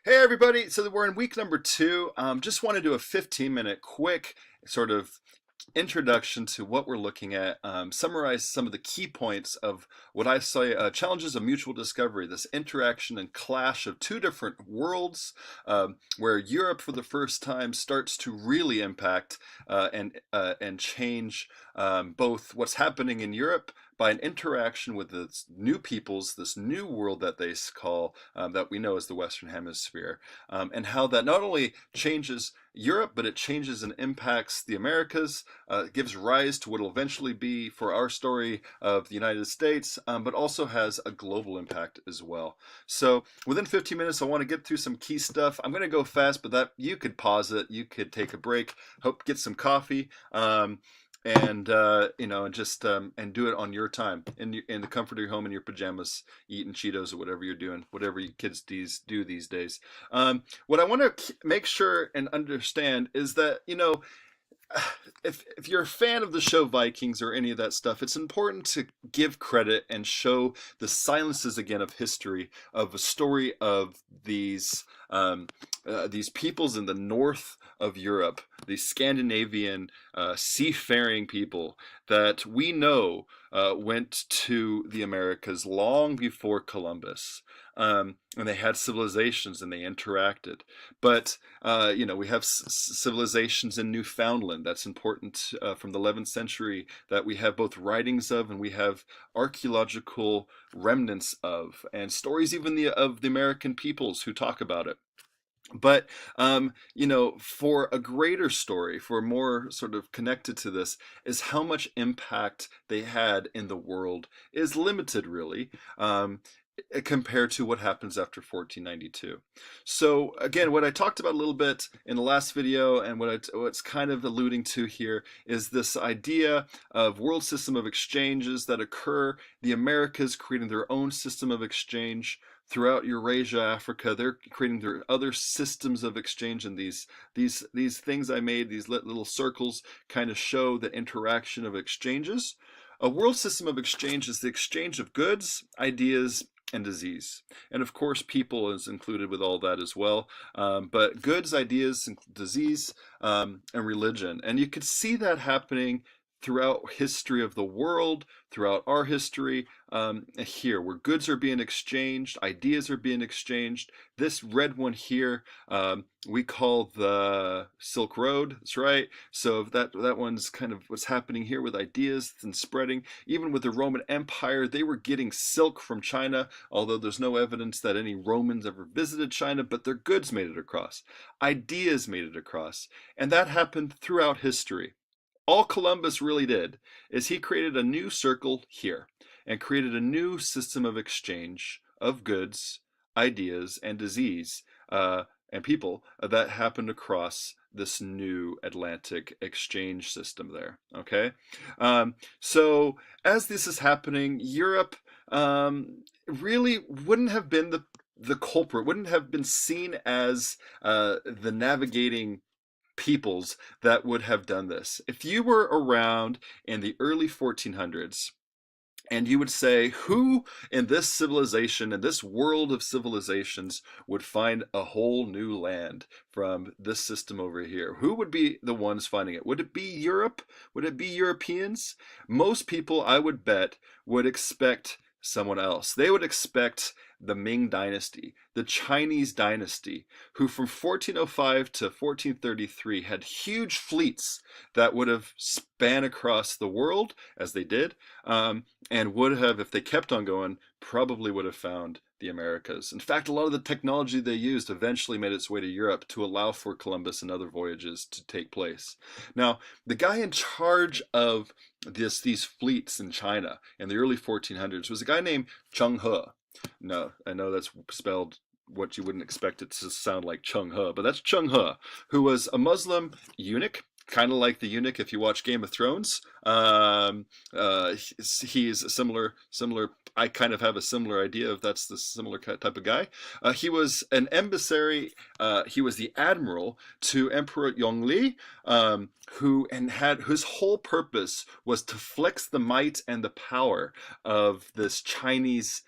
Hey everybody, so we're in week number 2. Just want to do a 15-minute quick sort of introduction to what we're looking at, summarize some of the key points of what I say challenges of mutual discovery, this interaction and clash of two different worlds, where Europe for the first time starts to really impact and change both what's happening in Europe by an interaction with this new peoples, this new world that they call, that we know as the Western Hemisphere, and how that not only changes Europe, but it changes and impacts the Americas, gives rise to what will eventually be, for our story, of the United States, but also has a global impact as well. So within 15 minutes, I want to get through some key stuff. I'm going to go fast, but that you could pause it, you could take a break, hope get some coffee. And and just and do it on your time in the comfort of your home in your pajamas, eating Cheetos or whatever you're doing, whatever you kids do these days. What I want to make sure and understand is that if you're a fan of the show Vikings or any of that stuff, it's important to give credit and show the silences again of history, of a story of these peoples in the north of Europe, these Scandinavian seafaring people that we know went to the Americas long before Columbus. And they had civilizations and they interacted. But, we have civilizations in Newfoundland. That's important from the 11th century that we have both writings of and we have archaeological remnants of, and stories even of the American peoples who talk about it. But, for a greater story, for more sort of connected to this, is how much impact they had in the world is limited, really. Compared to what happens after 1492. So again, what I talked about a little bit in the last video and what's kind of alluding to here is this idea of world system of exchanges that occur, the Americas creating their own system of exchange. Throughout Eurasia, Africa, they're creating their other systems of exchange, and these things I made, these little circles, kind of show the interaction of exchanges. A world system of exchange is the exchange of goods, ideas, and disease. And of course, people is included with all that as well. But goods, ideas, and disease, and religion. And you could see that happening throughout history of the world, throughout our history, here, where goods are being exchanged, ideas are being exchanged. This red one here, we call the Silk Road. That's right. So that one's kind of what's happening here with ideas and spreading. Even with the Roman Empire, they were getting silk from China, although there's no evidence that any Romans ever visited China, but their goods made it across. Ideas made it across. And that happened throughout history. All Columbus really did is he created a new circle here and created a new system of exchange of goods, ideas, and disease, and people that happened across this new Atlantic exchange system there. Okay, so as this is happening, Europe really wouldn't have been the culprit, wouldn't have been seen as the navigating peoples that would have done this. If you were around in the early 1400s and you would say, who in this civilization, in this world of civilizations, would find a whole new land from this system over here? Who would be the ones finding it? Would it be Europe? Would it be Europeans? Most people, I would bet, would expect someone else. They would expect the Ming Dynasty, the Chinese dynasty, who from 1405 to 1433 had huge fleets that would have span across the world, as they did, and would have, if they kept on going, probably would have found the Americas. In fact, a lot of the technology they used eventually made its way to Europe to allow for Columbus and other voyages to take place. Now, the guy in charge of these fleets in China in the early 1400s was a guy named Chun Ha. No, I know that's spelled what you wouldn't expect it to sound like, Chun Ha, but that's Chun Ha, who was a Muslim eunuch, kind of like the eunuch if you watch Game of Thrones. He's a similar. I kind of have a similar idea if that's the similar type of guy. He was an emissary. He was the admiral to Emperor Yongle, whose whole purpose was to flex the might and the power of this Chinese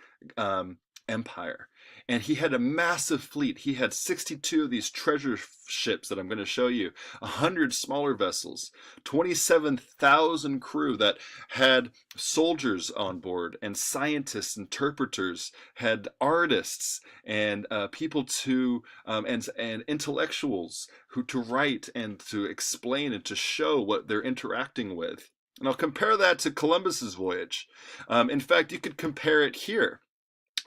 empire. and he had a massive fleet. He had 62 of these treasure ships that I'm going to show you, 100 smaller vessels, 27,000 crew that had soldiers on board, and scientists, interpreters, had artists, and people to and intellectuals who to write and to explain and to show what they're interacting with. And I'll compare that to Columbus's voyage. In fact, you could compare it here.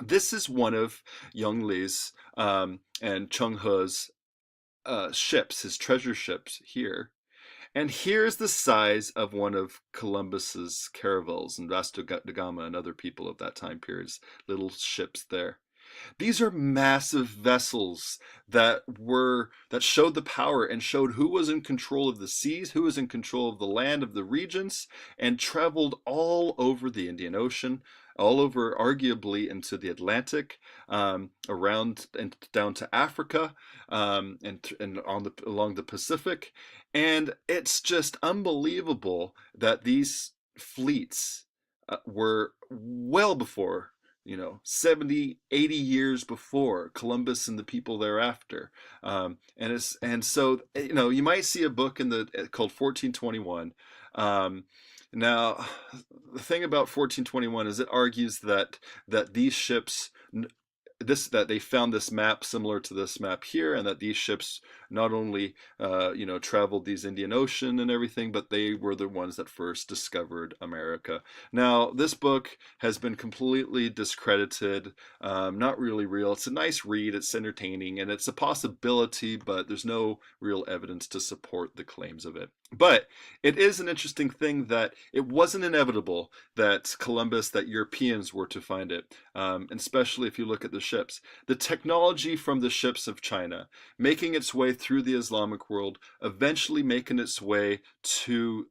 This is one of Yung Lee's and Chun Ha's ships, his treasure ships here. And here's the size of one of Columbus's caravels and Vasco da Gama and other people of that time period's little ships there. These are massive vessels that showed the power and showed who was in control of the seas, who was in control of the land of the regions, and traveled all over the Indian Ocean, all over arguably into the Atlantic, around and down to Africa, and along the Pacific. And it's just unbelievable that these fleets were well before, 70, 80 years before Columbus and the people thereafter. And so, you might see a book called 1421. Now, the thing about 1421 is it argues that these ships, that they found this map similar to this map here, and that these ships not only traveled these Indian Ocean and everything, but they were the ones that first discovered America. Now, this book has been completely discredited, not really real. It's a nice read, it's entertaining, and it's a possibility, but there's no real evidence to support the claims of it. But it is an interesting thing that it wasn't inevitable that Europeans were to find it, and especially if you look at the ships. The technology from the ships of China making its way through the Islamic world, eventually making its way to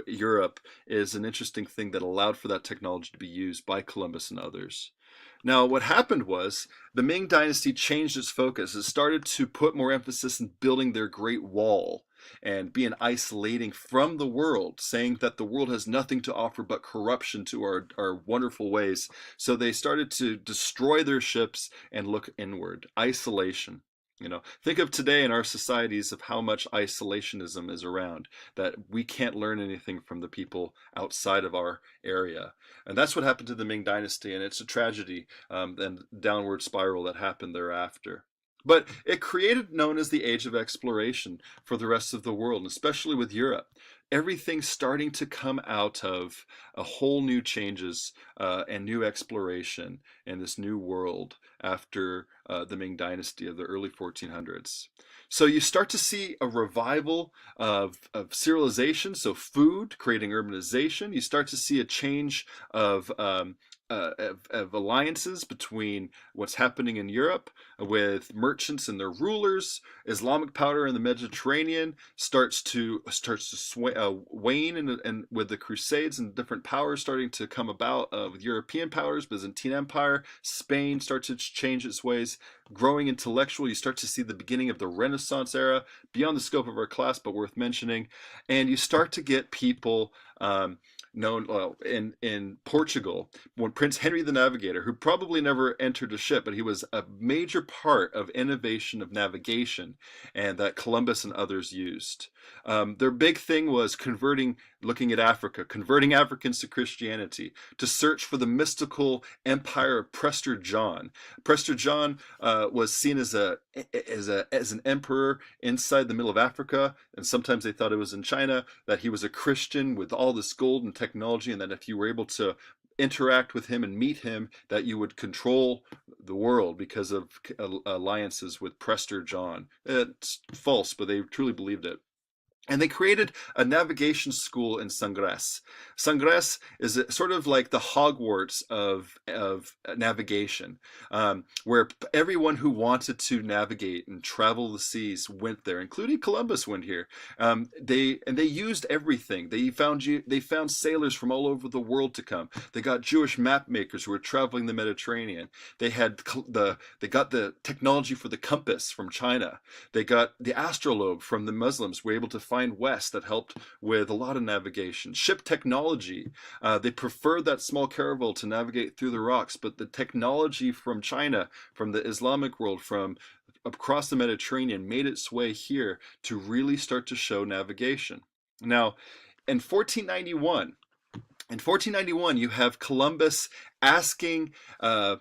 Europe, is an interesting thing that allowed for that technology to be used by Columbus and others. Now, what happened was the Ming Dynasty changed its focus. It started to put more emphasis in building their Great Wall and being isolating from the world, saying that the world has nothing to offer but corruption to our wonderful ways. So they started to destroy their ships and look inward. Isolation. Think of today in our societies of how much isolationism is around, that we can't learn anything from the people outside of our area. And that's what happened to the Ming Dynasty, and it's a tragedy, and downward spiral that happened thereafter. But it created known as the Age of Exploration for the rest of the world, and especially with Europe. Everything starting to come out of a whole new changes and new exploration in this new world after the Ming Dynasty of the early 1400s. So you start to see a revival of serialization, so food, creating urbanization. You start to see a change of alliances between what's happening in Europe with merchants and their rulers. Islamic power in the Mediterranean starts to wane, and with the Crusades and different powers starting to come about, with European powers, Byzantine Empire, Spain starts to change its ways. Growing intellectual, you start to see the beginning of the Renaissance era, beyond the scope of our class, but worth mentioning. And you start to get people in Portugal, when Prince Henry the Navigator, who probably never entered a ship, but he was a major part of innovation of navigation, and that Columbus and others used. Their big thing was looking at Africa, converting Africans to Christianity, to search for the mystical empire of Prester John. Prester John was seen as an emperor inside the middle of Africa, and sometimes they thought it was in China, that he was a Christian with all this gold and technology, and that if you were able to interact with him and meet him, that you would control the world because of alliances with Prester John. It's false, but they truly believed it. And they created a navigation school in Sangres. Sangres is sort of like the Hogwarts of navigation, where everyone who wanted to navigate and travel the seas went there, including Columbus went here. They used everything. They found sailors from all over the world to come. They got Jewish map makers who were traveling the Mediterranean. They got the technology for the compass from China. They got the astrolabe from the Muslims, who were able to find find west that helped with a lot of navigation. Ship technology, they preferred that small caravel to navigate through the rocks, but the technology from China, from the Islamic world, from across the Mediterranean made its way here to really start to show navigation. Now, in 1491, you have Columbus asking the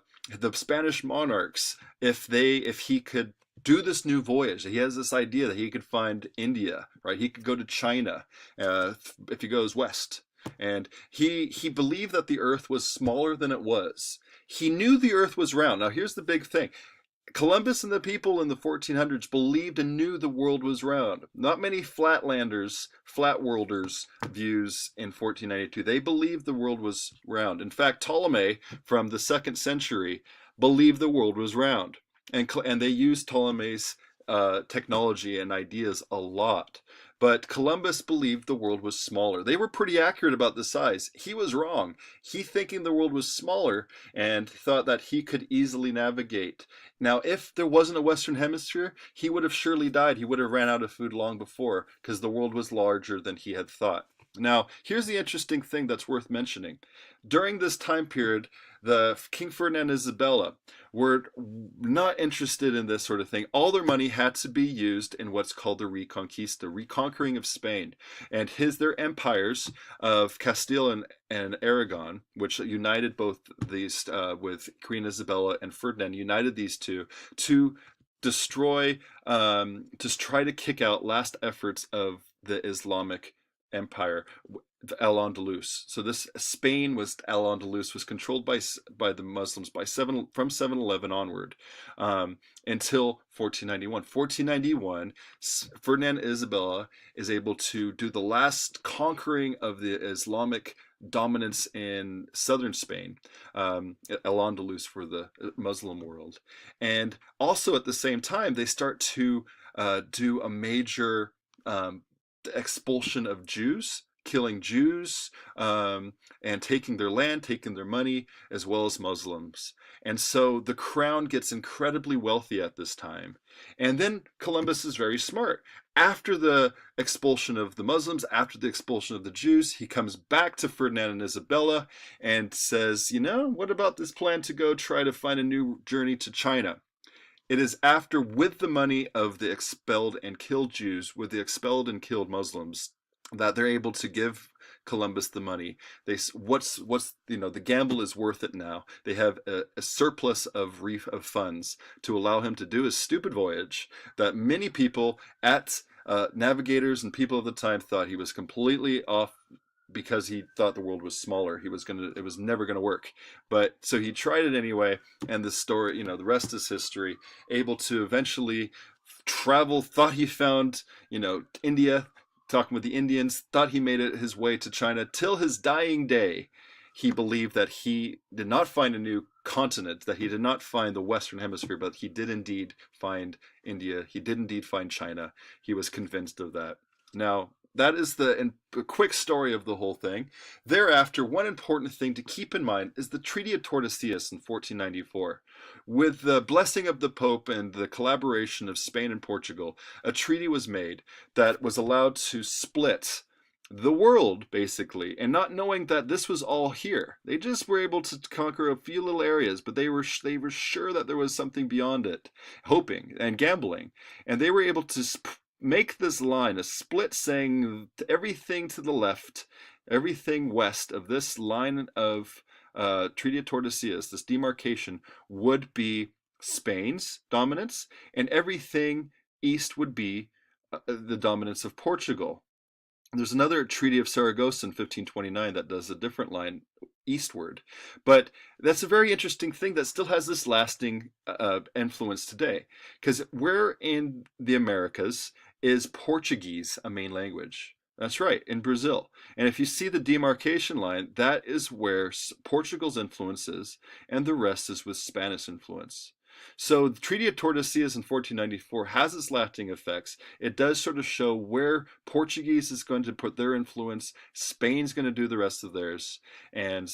Spanish monarchs if he could do this new voyage. He has this idea that he could find India, right? He could go to China if he goes west. And he believed that the earth was smaller than it was. He knew the earth was round. Now here's the big thing. Columbus and the people in the 1400s believed and knew the world was round. Not many flatlanders, flat worlders views in 1492. They believed the world was round. In fact, Ptolemy from the 2nd century believed the world was round. And they used Ptolemy's technology and ideas a lot. But Columbus believed the world was smaller. They were pretty accurate about the size. He was wrong. He thinking the world was smaller and thought that he could easily navigate. Now, if there wasn't a Western Hemisphere, he would have surely died. He would have ran out of food long before because the world was larger than he had thought. Now, here's the interesting thing that's worth mentioning. During this time period, the King Ferdinand and Isabella were not interested in this sort of thing. All their money had to be used in what's called the Reconquista, reconquering of Spain. And their empires of Castile and Aragon, which united both these with Queen Isabella and Ferdinand, united these two to destroy, to try to kick out last efforts of the Islamic Empire, Al-Andalus. So this Spain was Al-Andalus was controlled by the Muslims from 711 onward until 1491. 1491, Ferdinand and Isabella is able to do the last conquering of the Islamic dominance in southern Spain, Al-Andalus for the Muslim world. And also at the same time, they start to do a major expulsion of Jews, killing Jews, and taking their land, taking their money, as well as Muslims. And so the crown gets incredibly wealthy at this time. And then Columbus is very smart. After the expulsion of the Muslims, after the expulsion of the Jews, he comes back to Ferdinand and Isabella and says, what about this plan to go try to find a new journey to China? It is after, with the money of the expelled and killed Jews, with the expelled and killed Muslims, that they're able to give Columbus the money. The gamble is worth it now. They have a surplus of funds to allow him to do his stupid voyage that many people navigators and people of the time thought he was completely off because he thought the world was smaller. It was never gonna work. But so he tried it anyway, and the story, the rest is history. Able to eventually travel, thought he found, India, talking with the Indians, thought he made it his way to China. Till his dying day, he believed that he did not find a new continent, that he did not find the Western Hemisphere, but he did indeed find India. He did indeed find China. He was convinced of that. Now, that is a quick story of the whole thing. Thereafter, one important thing to keep in mind is the Treaty of Tordesillas in 1494. With the blessing of the Pope and the collaboration of Spain and Portugal, a treaty was made that was allowed to split the world, basically, and not knowing that this was all here. They just were able to conquer a few little areas, but they were sure that there was something beyond it, hoping and gambling. And they were able to make this line, a split, saying everything to the left, everything west of this line of Treaty of Tordesillas, this demarcation, would be Spain's dominance, and everything east would be the dominance of Portugal. There's another Treaty of Saragossa in 1529 that does a different line eastward. But that's a very interesting thing that still has this lasting influence today. Because where in the Americas is Portuguese a main language? That's right, in Brazil. And if you see the demarcation line, that is where Portugal's influence is, and the rest is with Spanish influence. So the Treaty of Tordesillas in 1494 has its lasting effects. It does sort of show where Portuguese is going to put their influence, Spain's going to do the rest of theirs, and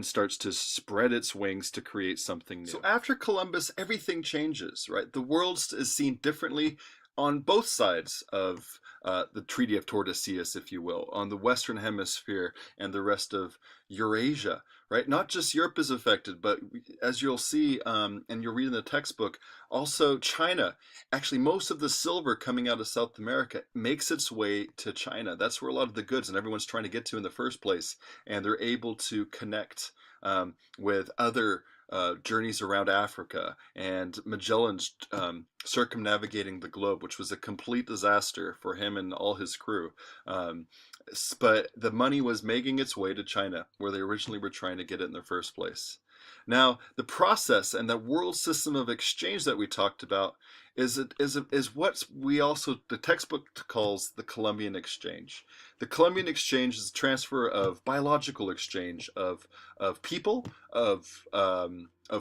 starts to spread its wings to create something new. So after Columbus, everything changes, right? The world is seen differently on both sides of the Treaty of Tordesillas, if you will, on the Western Hemisphere and the rest of Eurasia, right? Not just Europe is affected, but as you'll see, and you'll read in the textbook, also China. Actually, most of the silver coming out of South America makes its way to China. That's where a lot of the goods and everyone's trying to get to in the first place, and they're able to connect with other journeys around Africa and Magellan's circumnavigating the globe, which was a complete disaster for him and all his crew. Um, but the money was making its way to China, where they originally were trying to get it in the first place. Now, the process and the world system of exchange that we talked about is what we also, the textbook calls the Columbian Exchange. The Columbian Exchange is a transfer of biological exchange of people, of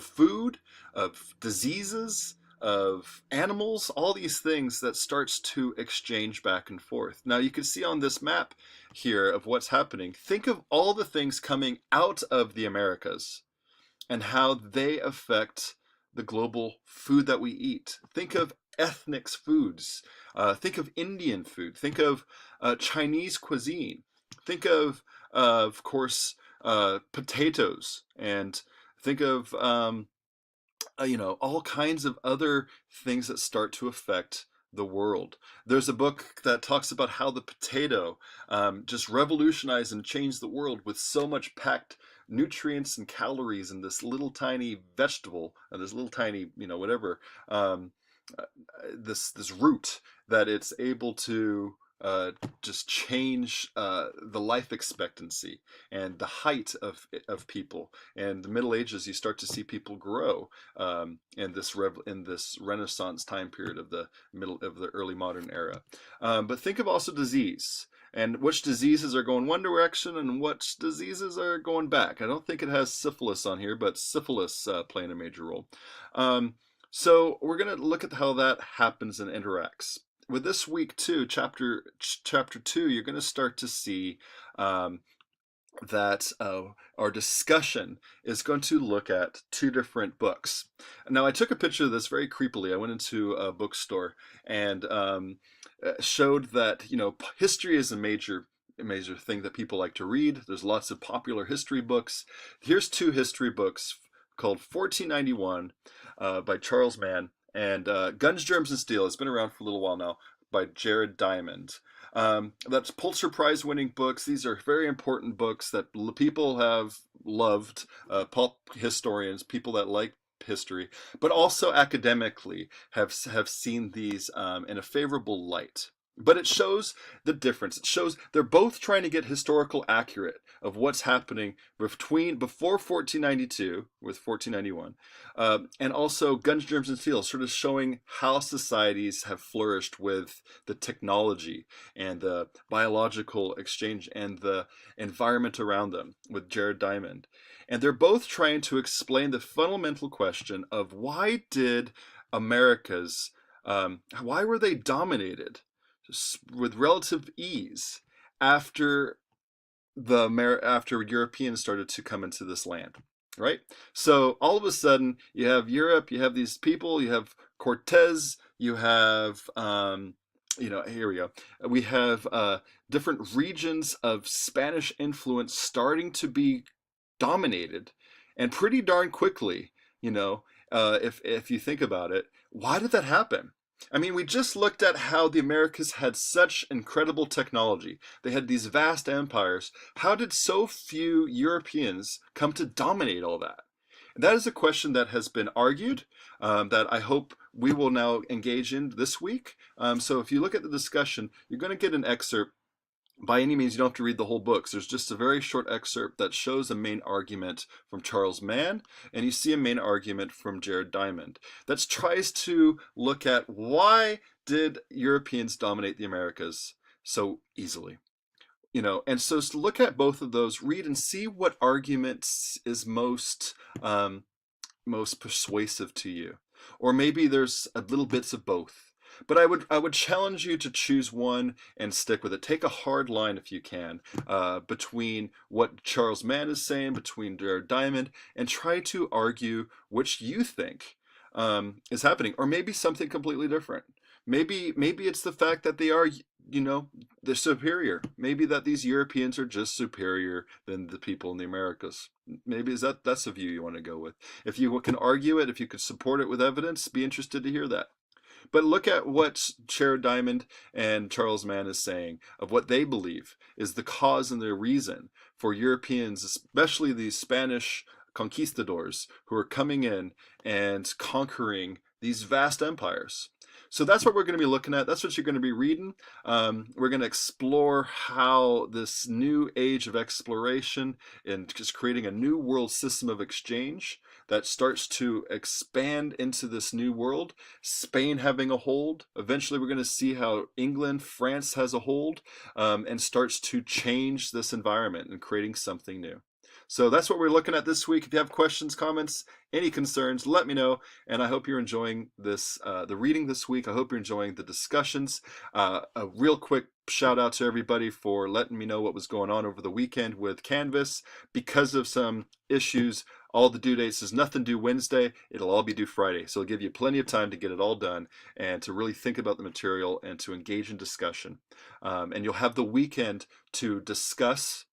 food, of diseases, of animals, all these things that starts to exchange back and forth. Now you can see on this map here of what's happening. Think of all the things coming out of the Americas and how they affect the global food that we eat. Think of ethnic foods. Think of Indian food. Think of Chinese cuisine. Think of course, potatoes, and think of all kinds of other things that start to affect the world. There's a book that talks about how the potato just revolutionized and changed the world with so much packed nutrients and calories in this little tiny vegetable, this little tiny, whatever, um, uh, this root, that it's able to just change the life expectancy and the height of people. And the Middle Ages, you start to see people grow in this Renaissance time period of the early modern era. But think of also disease, and which diseases are going one direction and which diseases are going back. I don't think it has syphilis on here, but syphilis playing a major role. So we're going to look at how that happens and interacts. With this week too, chapter 2, you're going to start to see that our discussion is going to look at 2 different books. Now, I took a picture of this very creepily. I went into a bookstore and showed that history is a major thing that people like to read. There's lots of popular history books. Here's 2 history books called 1491 by Charles Mann, and Guns, Germs, and Steel. It's been around for a little while now, by Jared Diamond. That's Pulitzer Prize winning books. These are very important books that people have loved, pulp historians, people that like history, but also academically have seen these in a favorable light. But it shows the difference. It shows they're both trying to get historical accurate of what's happening before 1492 with 1491, and also Guns, Germs, and Steel, sort of showing how societies have flourished with the technology and the biological exchange and the environment around them with Jared Diamond. And they're both trying to explain the fundamental question of why did Americas, why were they dominated with relative ease after after Europeans started to come into this land, right? So all of a sudden you have Europe, you have these people, you have Cortez, you have here we go. We have different regions of Spanish influence starting to be dominated, and pretty darn quickly. If you think about it, why did that happen? I mean, we just looked at how the Americas had such incredible technology. They had these vast empires. How did so few Europeans come to dominate all that? And that is a question that has been argued, that I hope we will now engage in this week. So if you look at the discussion, you're going to get an excerpt. By any means, you don't have to read the whole book. There's just a very short excerpt that shows a main argument from Charles Mann, and you see a main argument from Jared Diamond that tries to look at why did Europeans dominate the Americas so easily. And so to look at both of those, read and see what arguments is most persuasive to you, or maybe there's a little bits of both. But I would challenge you to choose one and stick with it. Take a hard line if you can, between what Charles Mann is saying, between Jared Diamond, and try to argue which you think is happening, or maybe something completely different. Maybe it's the fact that they are, you know, they're superior. Maybe that these Europeans are just superior than the people in the Americas. Maybe is that's a view you want to go with. If you can argue it, if you could support it with evidence, be interested to hear that. But look at what Chair Diamond and Charles Mann is saying of what they believe is the cause and the reason for Europeans, especially these Spanish conquistadors who are coming in and conquering these vast empires. So that's what we're going to be looking at. That's what you're going to be reading. We're going to explore how this new age of exploration and just creating a new world system of exchange that starts to expand into this new world. Spain having a hold. Eventually, we're going to see how England, France has a hold, and starts to change this environment and creating something new. So that's what we're looking at this week. If you have questions, comments, any concerns, let me know. And I hope you're enjoying this, the reading this week. I hope you're enjoying the discussions. A real quick shout out to everybody for letting me know what was going on over the weekend with Canvas. Because of some issues, all the due dates is nothing due Wednesday. It'll all be due Friday. So it'll give you plenty of time to get it all done and to really think about the material and to engage in discussion. And you'll have the weekend to discuss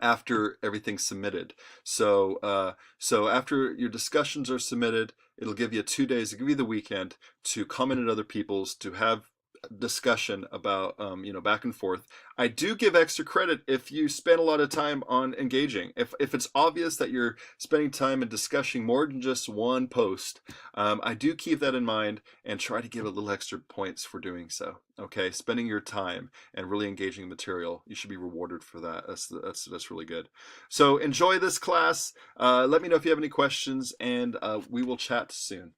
after everything's submitted. So after your discussions are submitted, it'll give you 2 days, it'll give you the weekend to comment at other people's, to have discussion about back and forth. I do give extra credit if you spend a lot of time on engaging. If it's obvious that you're spending time in discussing more than just one post, I do keep that in mind and try to give a little extra points for doing so. Okay, spending your time and really engaging material, you should be rewarded for that. That's really good. So enjoy this class. Let me know if you have any questions, and we will chat soon.